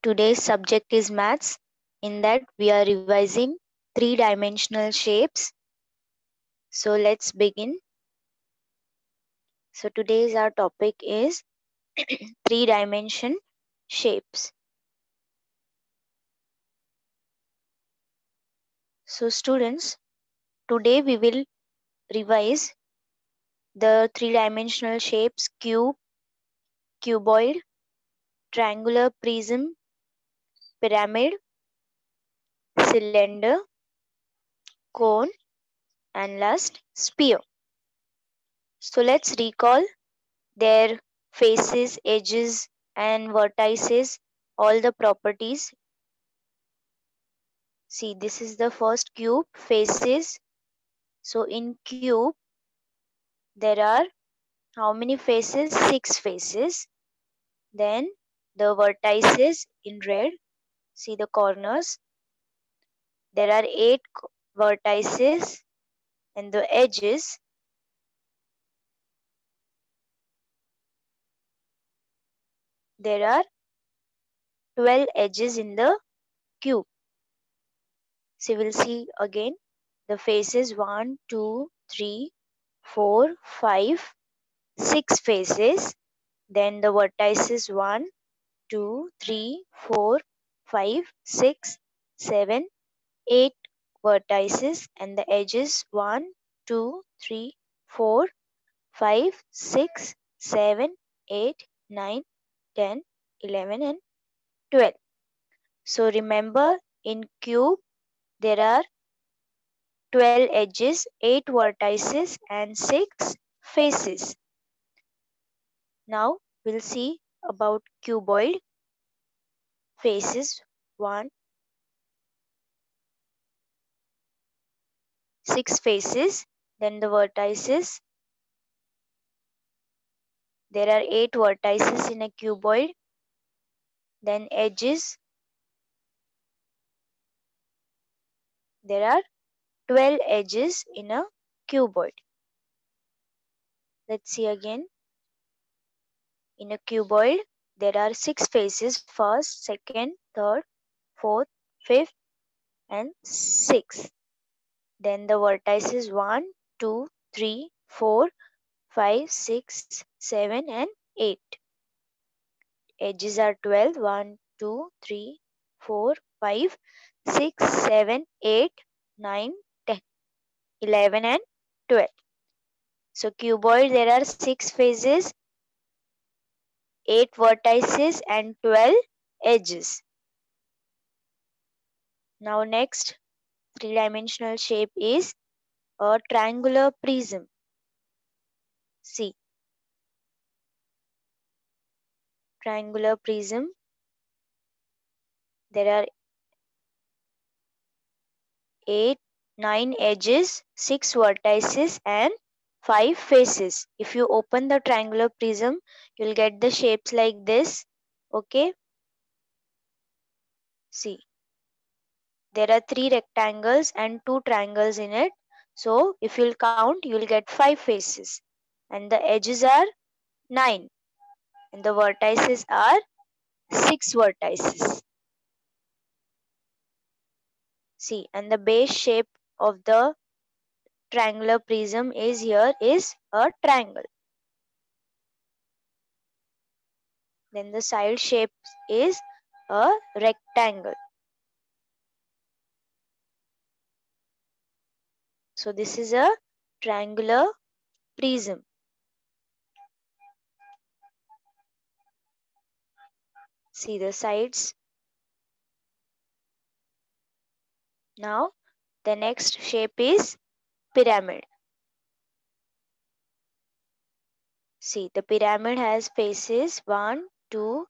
Today's subject is maths. In that, we are revising three-dimensional shapes. So let's begin. So today's our topic is three-dimension shapes. So students, today we will revise the three-dimensional shapes cube, cuboid, triangular prism, pyramid, cylinder, cone, and last sphere. So let's recall their faces, edges, and vertices, all the properties. See, this is the first cube, faces. So in cube, there are how many faces? 6 faces. Then the vertices in red, see the corners. There are 8 vertices, and the edges, there are 12 edges in the cube. So we'll see again the faces 1, 2, 3, 4, 5, 6 faces. Then the vertices 1, 2, 3, 4, 5, 6, 7, 8 vertices, and the edges 1, 2, 3, 4, 5, 6, 7, 8, 9, 10, 11, and 12. So remember, in cube there are 12 edges, 8 vertices, and 6 faces. Now we'll see about cuboid. Faces 1, 6 faces. Then the vertices, there are 8 vertices in a cuboid. Then edges, there are 12 edges in a cuboid. Let's see again. In a cuboid, there are 6 faces, first, second, third, fourth, fifth, and sixth. Then the vertices 1, 2, 3, 4, 5, 6, 7, and 8. Edges are 12, 1, 2, 3, 4, 5, 6, 7, 8, 9, 10, 11, and 12. So cuboid, there are 6 faces, 8 vertices, and 12 edges. Now next three-dimensional shape is a triangular prism. See, triangular prism, there are 9 edges, 6 vertices, and 5 faces. If you open the triangular prism, you'll get the shapes like this. Okay, see, there are 3 rectangles and 2 triangles in it. So if you'll count, you'll get 5 faces. And the edges are 9. And the vertices are 6 vertices. See, and the base shape of the triangular prism is here is a triangle. Then the side shape is a rectangle. So this is a triangular prism. See the sides. Now the next shape is pyramid. See, the pyramid has faces 1, 2,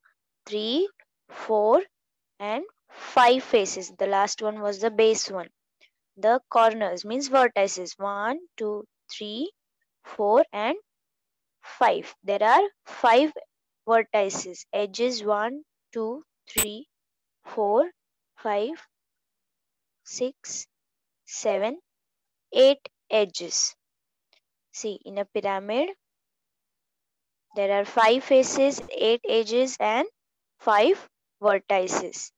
3, 4, and 5 faces. The last one was the base one. The corners means vertices 1, 2, 3, 4, and 5. There are 5 vertices. Edges 1, 2, 3, 4, 5, 6, 7, 8 edges. See, in a pyramid, there are 5 faces, 8 edges, and 5 vertices.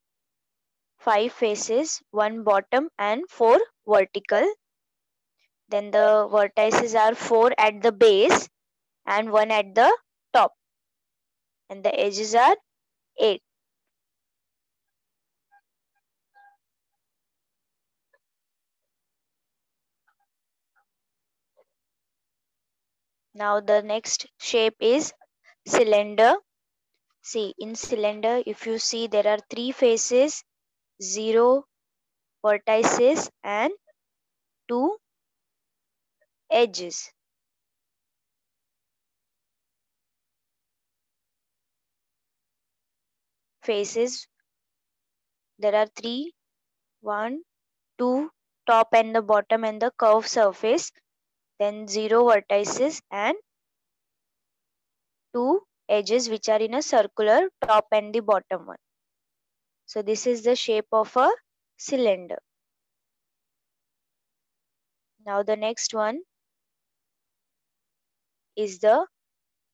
5 faces, 1 bottom and 4 vertical. Then the vertices are 4 at the base and 1 at the top. And the edges are 8. Now the next shape is cylinder. See, in cylinder, if you see, there are 3 faces, 0 vertices and 2 edges. Faces, there are 3, 1, 2, top and the bottom and the curved surface, then 0 vertices and 2 edges which are in a circular top and the bottom one. So this is the shape of a cylinder. Now the next one is the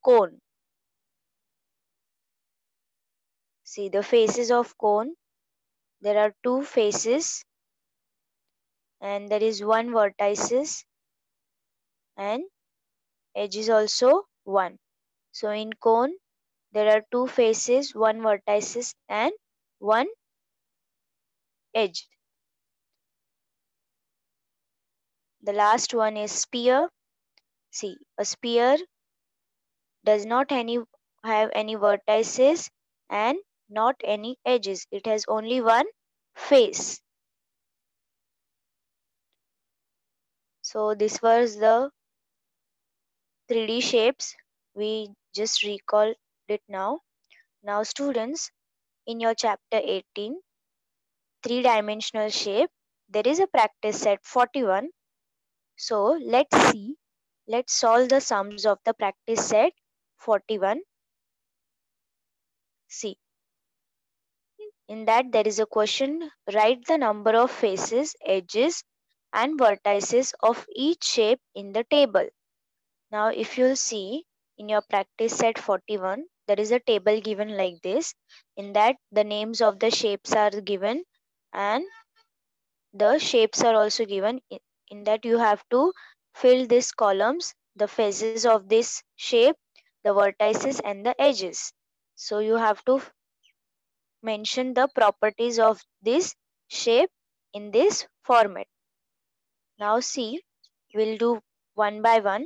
cone. See the faces of cone. There are 2 faces and there is 1 vertices and edge is also 1. So in cone there are 2 faces, 1 vertices and 1 edge. The last one is sphere. See, a sphere does not have any vertices and not any edges. It has only one face. So this was the 3D shapes. We just recall it now. Now students, in your chapter 18, three-dimensional shape, there is a practice set 41. So let's solve the sums of the practice set 41. See, in that there is a question, write the number of faces, edges and vertices of each shape in the table. Now if you'll see in your practice set 41, there is a table given like this. In that the names of the shapes are given and the shapes are also given. In that you have to fill these columns, the faces of this shape, the vertices and the edges. So you have to mention the properties of this shape in this format. Now see, we'll do one by one.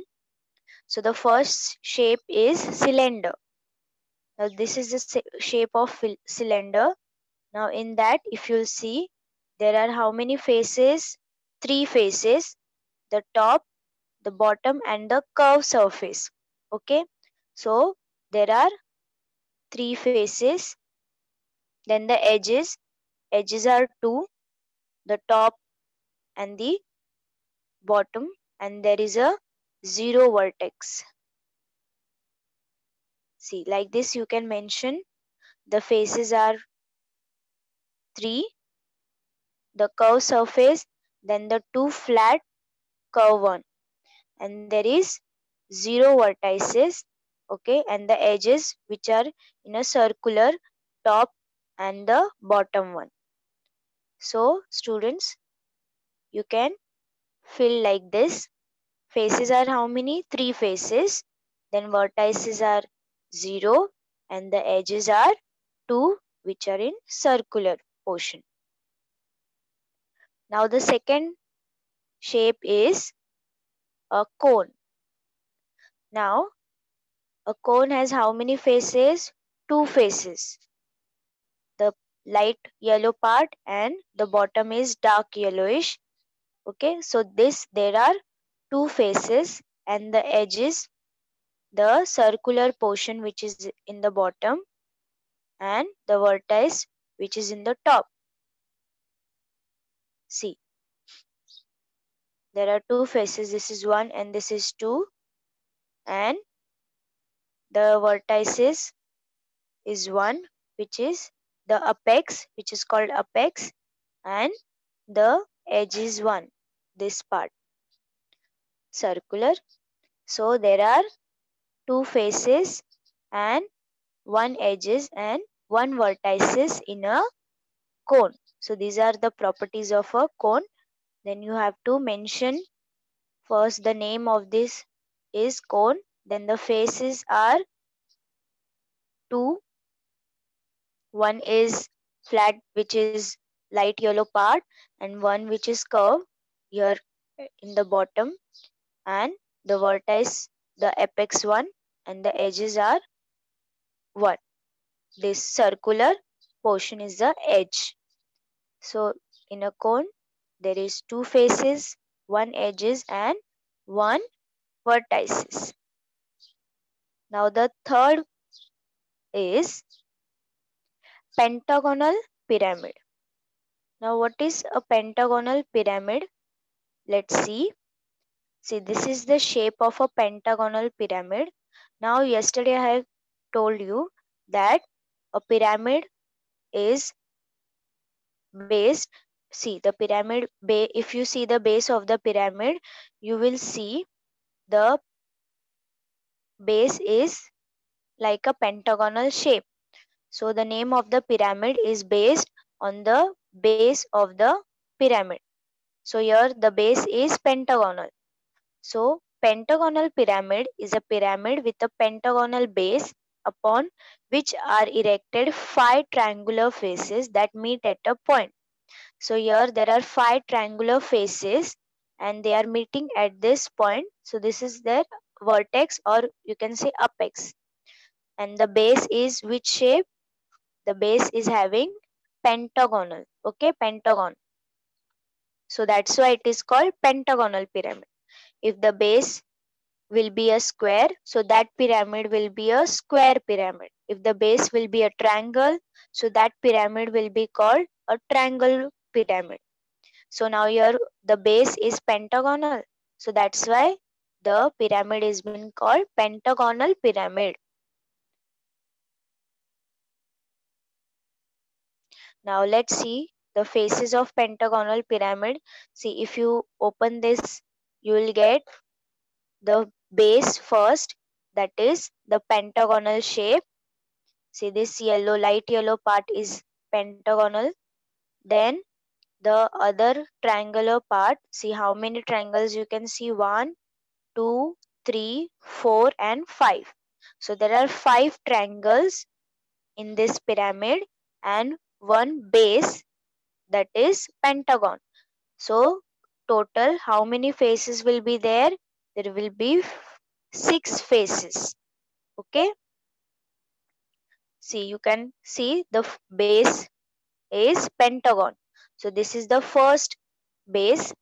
So the first shape is cylinder. Now this is the shape of cylinder. Now in that, if you'll see, there are how many faces? 3 faces, the top, the bottom and the curved surface. Okay, so there are 3 faces. Then the edges are 2, the top and the bottom, and there is a 0 vertex. See, like this you can mention the faces are 3, the curved surface, then the 2 flat curve one, and there is 0 vertices. Okay, and the edges which are in a circular top and the bottom one. So students, you can fill like this. Faces are how many? 3 faces. Then vertices are 0 and the edges are 2 which are in circular portion. Now the second shape is a cone. Now a cone has how many faces? 2 faces. The light yellow part and the bottom is dark yellowish. Okay, so there are 2 faces and the edges, the circular portion which is in the bottom and the vertex which is in the top. See, there are 2 faces. This is 1 and this is 2, and the vertices is 1 which is the apex, which is called apex, and the edge is 1, this part circular. So there are 2 faces and 1 edges and one vertices in a cone. So these are the properties of a cone. Then you have to mention first the name of this is cone. Then the faces are two. One is flat, which is light yellow part, and one which is curved here in the bottom. And the vertex, the apex one, and the edges are one. This circular portion is the edge. So in a cone, there is two faces, one edges, and one vertices. Now the third is pentagonal pyramid. Now what is a pentagonal pyramid? Let's see. See, this is the shape of a pentagonal pyramid. Now yesterday I have told you that a pyramid is based. See the pyramid if you see the base of the pyramid, you will see the base is like a pentagonal shape. So the name of the pyramid is based on the base of the pyramid. So here the base is pentagonal. So pentagonal pyramid is a pyramid with a pentagonal base upon which are erected five triangular faces that meet at a point. So here there are five triangular faces and they are meeting at this point. So this is their vertex, or you can say apex. And the base is which shape? The base is having pentagonal. Okay, pentagon. So that's why it is called pentagonal pyramid. If the base will be a square, so that pyramid will be a square pyramid. If the base will be a triangle, so that pyramid will be called a triangle pyramid. So now here the base is pentagonal. So that's why the pyramid is being called pentagonal pyramid. Now let's see the faces of pentagonal pyramid. See, if you open this, you will get the base first, that is the pentagonal shape. See, this yellow, light yellow part is pentagonal. Then the other triangular part, see how many triangles you can see? 1, 2, 3, 4, and 5. So there are 5 triangles in this pyramid and one base, that is pentagon. So total how many faces will be there? There will be 6 faces. Okay. See, you can see the base is pentagon. So this is the first base.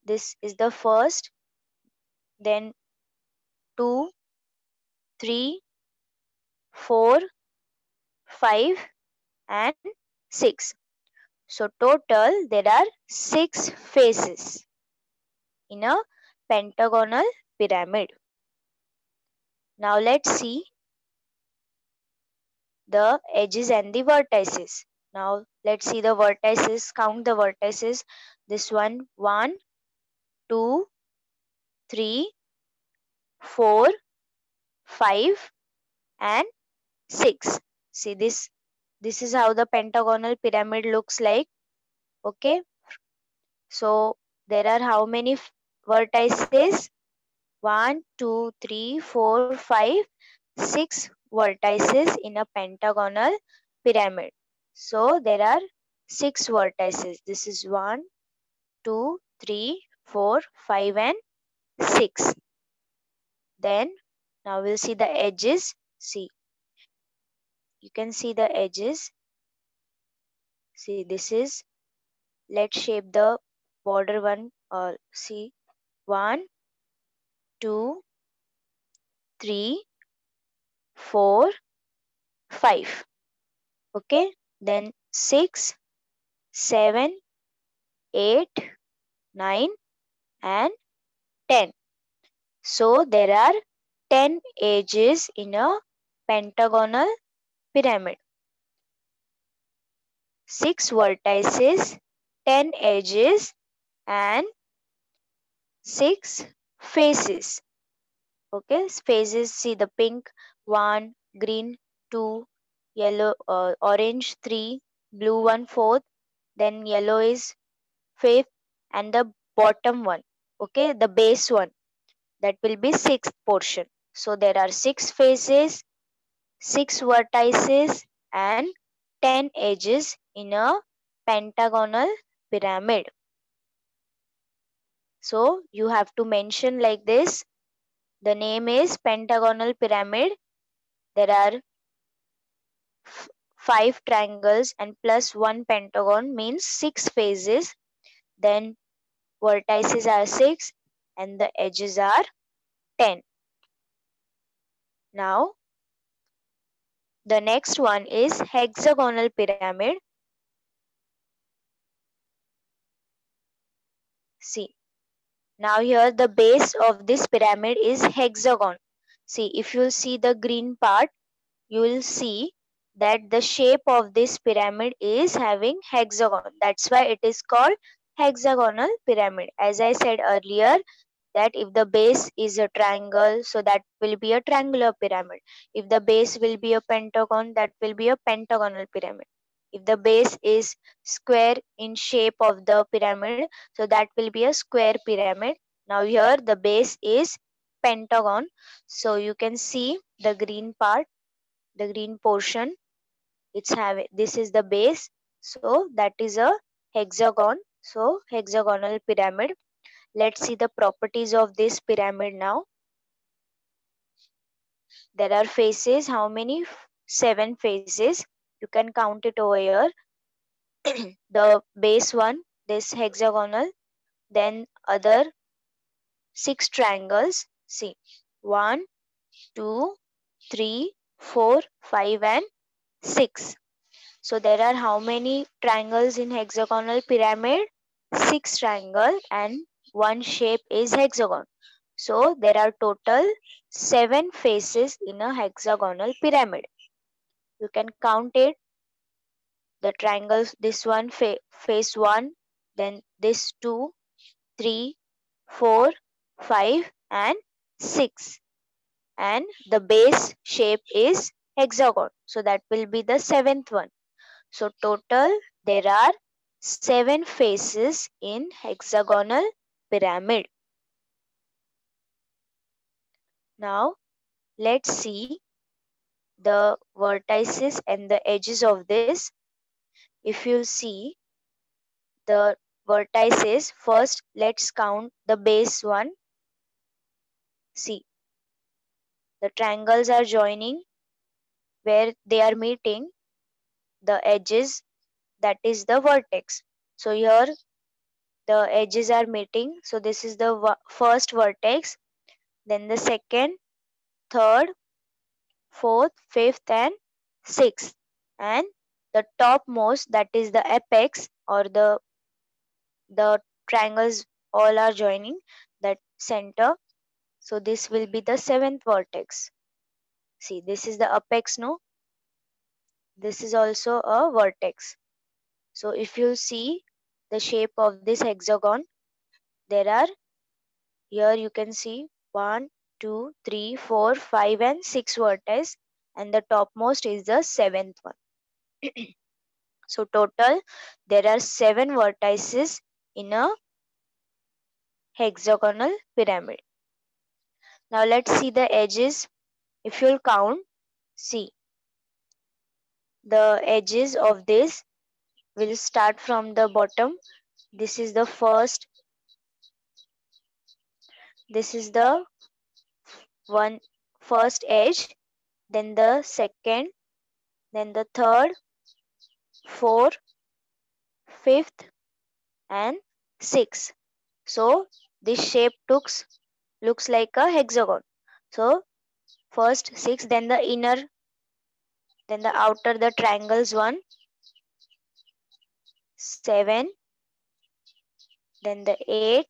This is the first. Then 2, 3, 4, 5, and 6. So total there are 6 faces in a pentagonal pyramid. Now let's see the edges and the vertices. Now let's see the vertices, count the vertices. This one, 1, 2, 3, 4, 5, and 6. See this is how the pentagonal pyramid looks like. Okay. So there are how many vertices? 1, 2, 3, 4, 5, 6 vertices in a pentagonal pyramid. So there are 6 vertices. This is 1, 2, 3, 4, 5, and 6. Then now we'll see the edges. See, you can see the edges. See, this is, let's shape the border one. See, 1, 2, 3, 4, 5. Okay. Then 6, 7, 8, 9, and 10. So there are 10 edges in a pentagonal pyramid. 6 vertices, 10 edges, and 6 faces. Okay, phases, see the pink 1, green 2, yellow, orange 3, blue 1 fourth, then yellow is fifth, and the bottom one, okay, the base one, that will be sixth portion. So there are 6 faces, 6 vertices, and 10 edges in a pentagonal pyramid. So you have to mention like this. The name is pentagonal pyramid. There are 5 triangles and plus 1 pentagon means 6 faces. Then vertices are 6 and the edges are 10. Now the next one is hexagonal pyramid. See, now here the base of this pyramid is hexagon. See, if you see the green part, you will see that the shape of this pyramid is having hexagon. That's why it is called hexagonal pyramid. As I said earlier, that if the base is a triangle, so that will be a triangular pyramid. If the base will be a pentagon, that will be a pentagonal pyramid. If the base is square in shape of the pyramid, so that will be a square pyramid. Now here the base is pentagon, so you can see the green part, the green portion, it's having, this is the base, so that is a hexagon, so hexagonal pyramid. Let's see the properties of this pyramid now. There are faces. How many? 7 faces. You can count it over here. The base one, this hexagonal, then other 6 triangles. See, 1, 2, 3, 4, 5, and 6. So there are how many triangles in hexagonal pyramid? 6 triangles and one shape is hexagon. So there are total 7 faces in a hexagonal pyramid. You can count it. The triangles, this one face 1, then this 2, 3, 4, 5, and 6. And the base shape is hexagon. So that will be the 7th one. So total there are 7 faces in hexagonal pyramid. Now let's see the vertices and the edges of this. If you see the vertices, first let's count the base one. See, the triangles are joining where they are meeting the edges, that is the vertex. So here the edges are meeting, so this is the first vertex, then the second, third, fourth, fifth, and sixth. And the topmost, that is the apex, or the triangles all are joining that center. So this will be the 7th vertex. See, this is the apex, no? This is also a vertex. So if you see the shape of this hexagon, there are, here you can see 1, 2, 3, 4, 5, and 6 vertices, and the topmost is the 7th one. So total there are 7 vertices in a hexagonal pyramid. Now let's see the edges. If you'll count, see, the edges of this will start from the bottom. This is the first, this is the one first edge, then the second, then the third, fourth, fifth, and sixth. So this shape looks like a hexagon. So first 6, then the inner, then the outer, the triangles 1, 7, then the 8,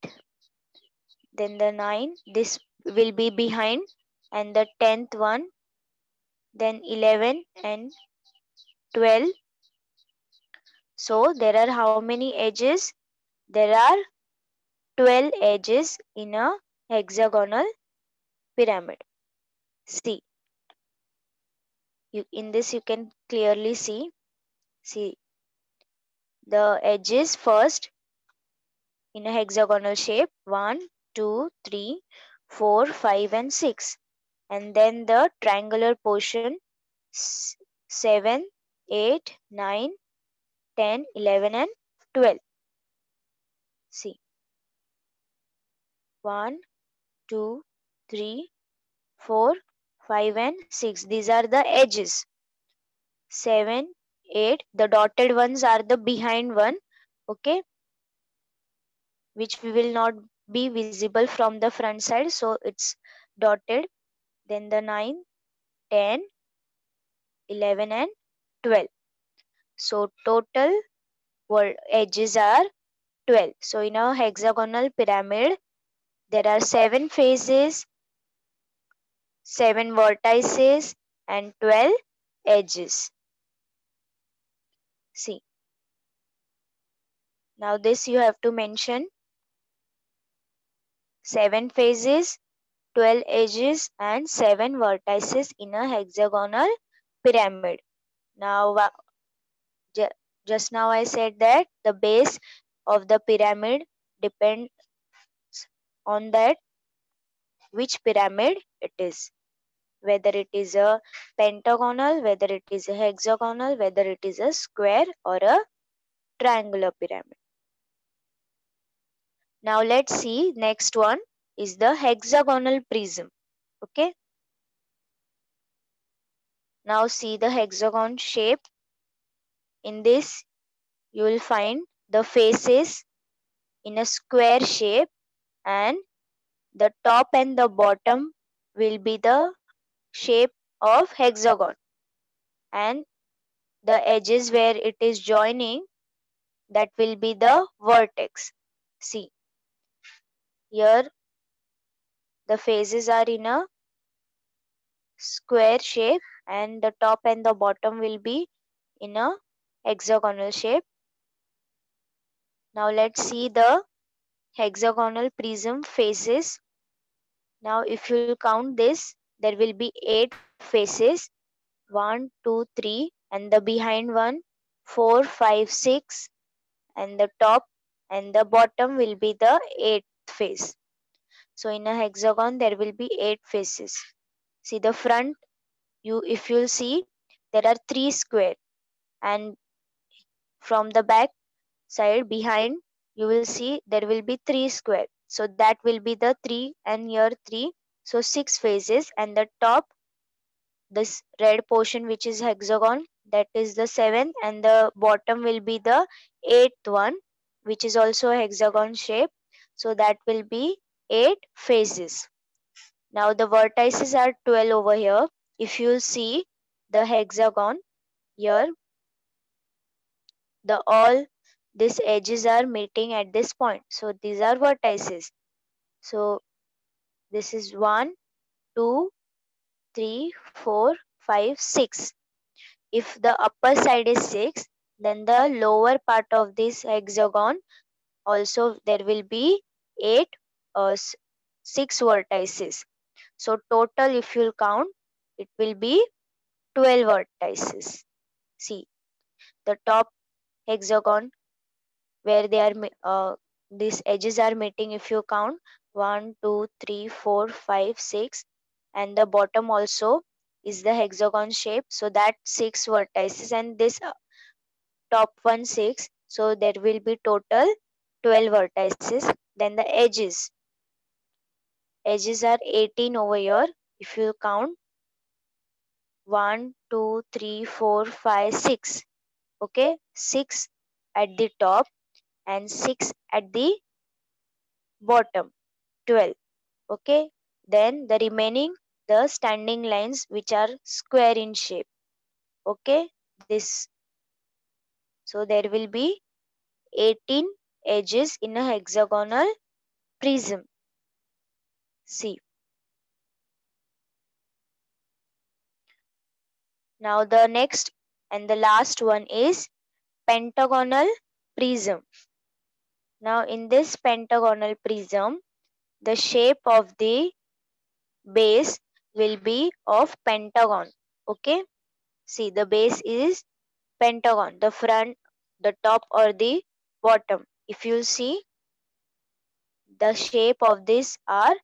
then the 9. This will be behind, and the 10th one, then 11 and 12. So there are how many edges? There are 12 edges in a hexagonal pyramid. See, in this you can clearly see the edges first in a hexagonal shape 1, 2, 3, 4, 5, and 6. And then the triangular portion 7, 8, 9, 10, 11, and 12. See 1, 2, 3, 4, 5, and 6. These are the edges. 7, 8. The dotted ones are the behind one. Okay, which we will not be visible from the front side, so it's dotted. Then the 9, 10, 11, and 12. So total edges are 12. So in a hexagonal pyramid there are 7 faces, 7 vertices, and 12 edges. See, now this you have to mention 7 faces, 12 edges, and 7 vertices in a hexagonal pyramid. Now, just now I said that the base of the pyramid depends on that which pyramid it is, whether it is a pentagonal, whether it is a hexagonal, whether it is a square or a triangular pyramid. Now let's see, next one is the hexagonal prism. Okay, now see the hexagon shape. In this you will find the faces in a square shape, and the top and the bottom will be the shape of hexagon, and the edges where it is joining, that will be the vertex. See, here the faces are in a square shape, and the top and the bottom will be in a hexagonal shape. Now let's see the hexagonal prism faces. Now if you count this, there will be 8 faces. 1, 2, 3, and the behind one 4, 5, 6, and the top and the bottom will be the 8th face. So in a hexagon there will be 8 faces. See the front, if you'll see, there are 3 square, and from the back side behind you will see there will be 3 square. So that will be the 3, and here 3. So 6 faces, and the top, this red portion which is hexagon, that is the 7th, and the bottom will be the 8th one, which is also a hexagon shape. So that will be 8 faces. Now the vertices are 12 over here. If you see the hexagon here, the all these edges are meeting at this point, so these are vertices. So this is 1, 2, 3, 4, 5, 6. If the upper side is 6, then the lower part of this hexagon also there will be 8 or 6 vertices. So total if you'll count, it will be 12 vertices. See, the top hexagon where they are these edges are meeting, if you count 1, 2, 3, 4, 5, 6, and the bottom also is the hexagon shape, so that 6 vertices, and this top one 6, so there will be total 12 vertices. Then the edges are 18 over here. If you count 1, 2, 3, 4, 5, 6. Okay, 6 at the top and 6 at the bottom, 12. Okay, then the remaining, the standing lines which are square in shape. Okay, this, so there will be 18 edges in a hexagonal prism. See, now the next and the last one is pentagonal prism. Now in this pentagonal prism, the shape of the base will be of pentagon. Okay. See, the base is pentagon, the front, the top or the bottom. If you see, the shape of this are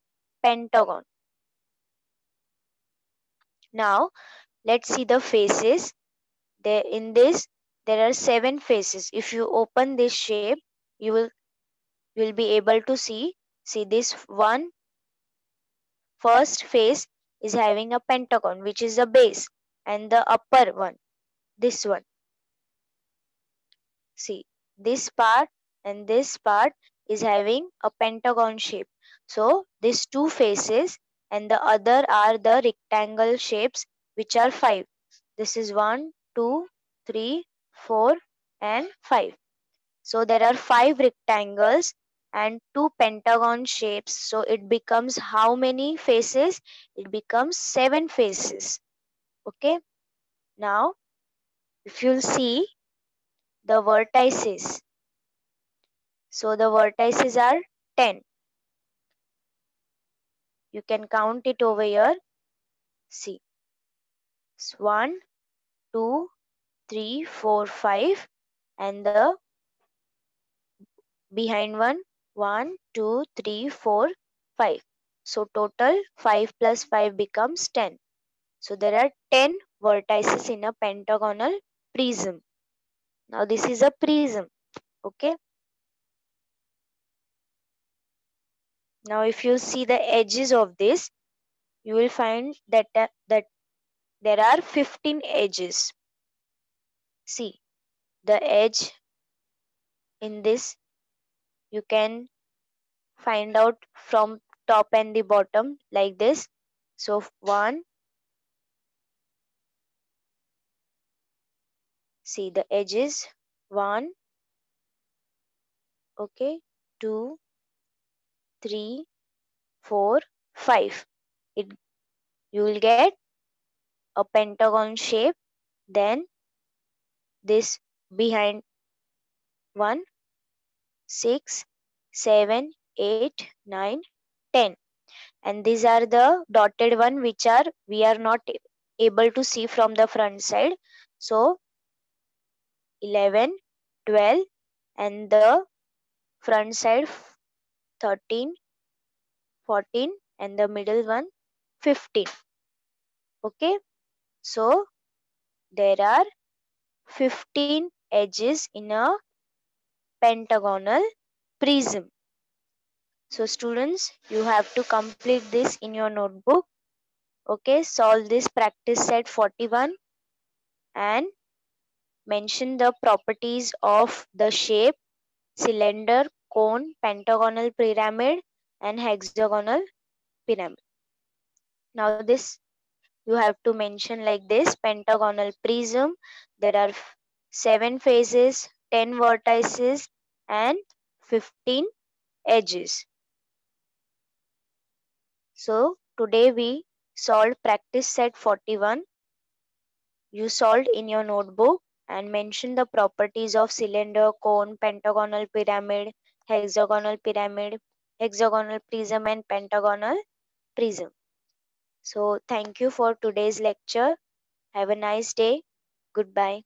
pentagon. Now let's see the faces. In this there are 7 faces. If you open this shape, you will be able to see this one first face is having a pentagon, which is the base, and the upper one, this one. See, this part and this part is having a pentagon shape. So these 2 faces and the other are the rectangle shapes, which are 5. This is 1, 2, 3, 4, and 5. So there are 5 rectangles and 2 pentagon shapes. So it becomes how many faces? It becomes 7 faces. Okay. Now, if you'll see the vertices, so the vertices are 10. You can count it over here. See, it's 1, 2, 3, 4, 5, and the behind one 1, 2, 3, 4, 5. So total 5 plus 5 becomes 10. So there are 10 vertices in a pentagonal prism. Now this is a prism. Okay. Now if you see the edges of this, you will find that there are 15 edges. See, the edge in this you can find out from top and the bottom like this. So 1, see the edges, 1, okay, 2, 3, 4, 5. It you will get a pentagon shape. Then this behind 1, 6, 7, 8, 9, 10. And these are the dotted one which are we are not able to see from the front side. So 11, 12, and the front side 13, 14, and the middle one 15. Okay. So there are 15 edges in a pentagonal prism. So students, you have to complete this in your notebook. Okay, solve this practice set 41 and mention the properties of the shape, cylinder, cone, pentagonal pyramid, and hexagonal pyramid. Now this you have to mention like this: pentagonal prism, there are 7 faces, 10 vertices, and 15 edges. So today we solved practice set 41. You solved in your notebook and mention the properties of cylinder, cone, pentagonal pyramid, hexagonal prism, and pentagonal prism. So thank you for today's lecture. Have a nice day. Goodbye.